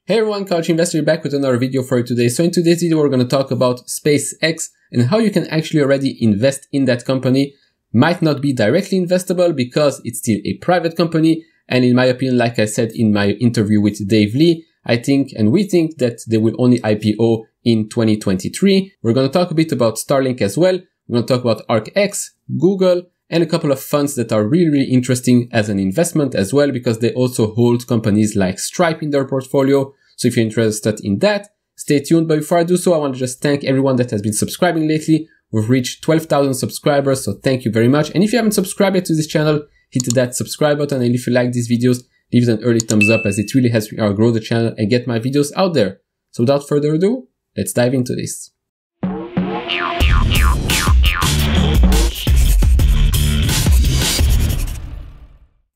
Hey everyone, Couch Investor back with another video for you today. So in today's video, we're going to talk about SpaceX and how you can actually already invest in that company. Might not be directly investable because it's still a private company. And in my opinion, like I said in my interview with Dave Lee, I think and we think that they will only IPO in 2023. We're going to talk a bit about Starlink as well. We're going to talk about ARKX, Google, and a couple of funds that are really interesting as an investment as well, because they also hold companies like Stripe in their portfolio. So if you're interested in that, stay tuned. But before I do so, I want to just thank everyone that has been subscribing lately. We've reached 12,000 subscribers, so thank you very much. And if you haven't subscribed yet to this channel, hit that subscribe button. And if you like these videos, leave it an early thumbs up, as it really helps me grow the channel and get my videos out there. So without further ado, let's dive into this.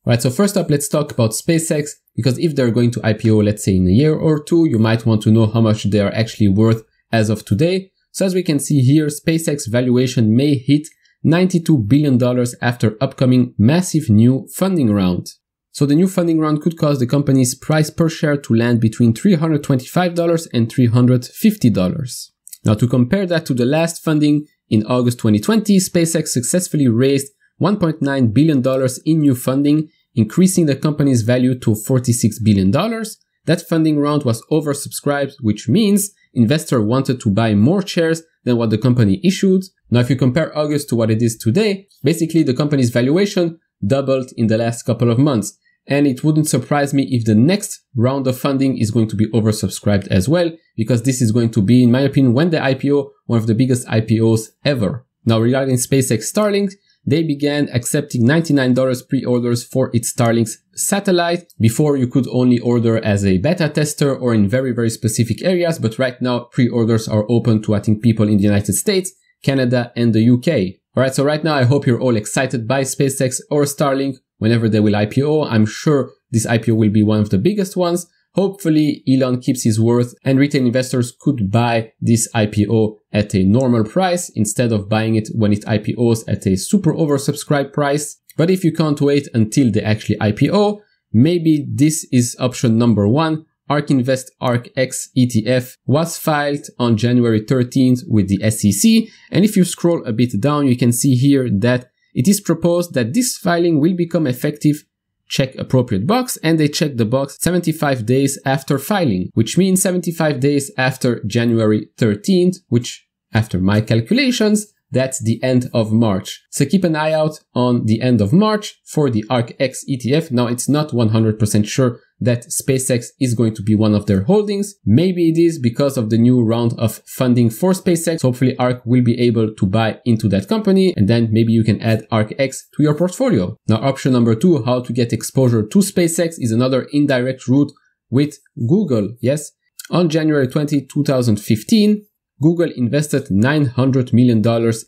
Right, so first up, let's talk about SpaceX, because if they're going to IPO, let's say in a year or two, you might want to know how much they are actually worth as of today. So as we can see here, SpaceX valuation may hit $92 billion after upcoming massive new funding round. So the new funding round could cause the company's price per share to land between $325 and $350. Now to compare that to the last funding in August 2020, SpaceX successfully raised $1.9 billion in new funding, increasing the company's value to $46 billion. That funding round was oversubscribed, which means investors wanted to buy more shares than what the company issued. Now, if you compare August to what it is today, basically the company's valuation doubled in the last couple of months. And it wouldn't surprise me if the next round of funding is going to be oversubscribed as well, because this is going to be, in my opinion, when they IPO, one of the biggest IPOs ever. Now, regarding SpaceX Starlink, they began accepting $99 pre-orders for its Starlink satellite. Before, you could only order as a beta tester or in very specific areas, but right now pre-orders are open to, I think, people in the United States, Canada, and the UK. Alright, so right now I hope you're all excited by SpaceX or Starlink whenever they will IPO. I'm sure this IPO will be one of the biggest ones. Hopefully Elon keeps his word and retail investors could buy this IPO at a normal price instead of buying it when it IPOs at a super oversubscribed price. But if you can't wait until they actually IPO, maybe this is option number one. ARK Invest ARKX ETF was filed on January 13th with the SEC. And if you scroll a bit down, you can see here that it is proposed that this filing will become effective. Check appropriate box, and they check the box 75 days after filing, which means 75 days after January 13th, which after my calculations, that's the end of March. So keep an eye out on the end of March for the ARKX ETF. Now it's not 100% sure that SpaceX is going to be one of their holdings. Maybe it is because of the new round of funding for SpaceX. Hopefully ARK will be able to buy into that company, and then maybe you can add ARKX to your portfolio. Now option number two, how to get exposure to SpaceX, is another indirect route with Google. Yes, on January 20, 2015, Google invested $900 million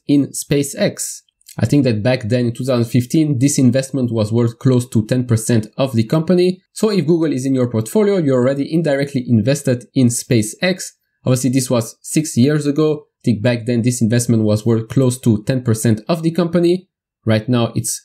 in SpaceX. I think that back then in 2015, this investment was worth close to 10% of the company. So if Google is in your portfolio, you're already indirectly invested in SpaceX. Obviously, this was 6 years ago. I think back then this investment was worth close to 10% of the company. Right now, it's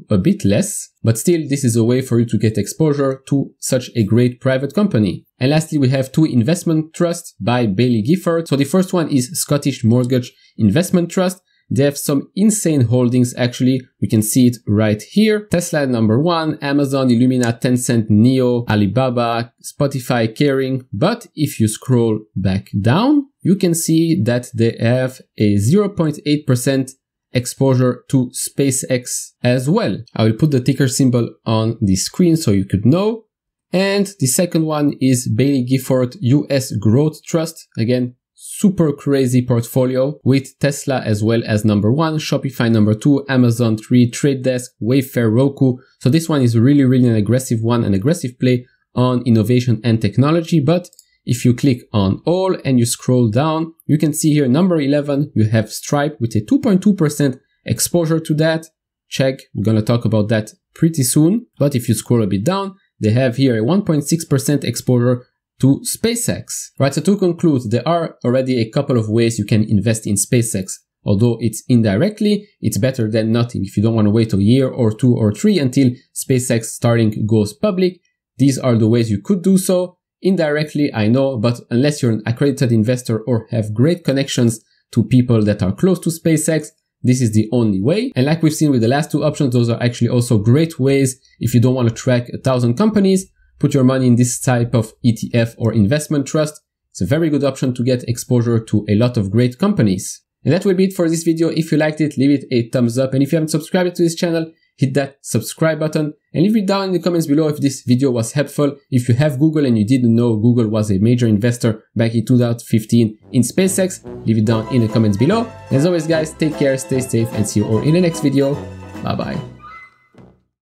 a bit less, but still this is a way for you to get exposure to such a great private company. And lastly, we have two investment trusts by Baillie Gifford. So the first one is Scottish Mortgage Investment Trust. They have some insane holdings actually. We can see it right here. Tesla number one, Amazon, Illumina, Tencent, Neo, Alibaba, Spotify, Kering. But if you scroll back down, you can see that they have a 0.8% exposure to SpaceX as well. I will put the ticker symbol on the screen so you could know. And the second one is Baillie Gifford US Growth Trust. Again, super crazy portfolio with Tesla as well as number one, Shopify number two, Amazon 3, Trade Desk, Wayfair, Roku. So this one is really an aggressive one, an aggressive play on innovation and technology. But if you click on all and you scroll down, you can see here number 11, you have Stripe with a 2.2% exposure to that. Check, we're going to talk about that pretty soon. But if you scroll a bit down, they have here a 1.6% exposure to SpaceX. Right, so to conclude, there are already a couple of ways you can invest in SpaceX. Although it's indirectly, it's better than nothing. If you don't want to wait a year or 2 or 3 until SpaceX Starlink goes public, these are the ways you could do so. Indirectly, I know, but unless you're an accredited investor or have great connections to people that are close to SpaceX, this is the only way. And like we've seen with the last two options, those are actually also great ways if you don't want to track 1,000 companies, put your money in this type of ETF or investment trust. It's a very good option to get exposure to a lot of great companies. And that will be it for this video. If you liked it, leave it a thumbs up. And if you haven't subscribed to this channel, hit that subscribe button and leave it down in the comments below if this video was helpful. If you have Google and you didn't know Google was a major investor back in 2015 in SpaceX, leave it down in the comments below. As always guys, take care, stay safe, and see you all in the next video. Bye bye.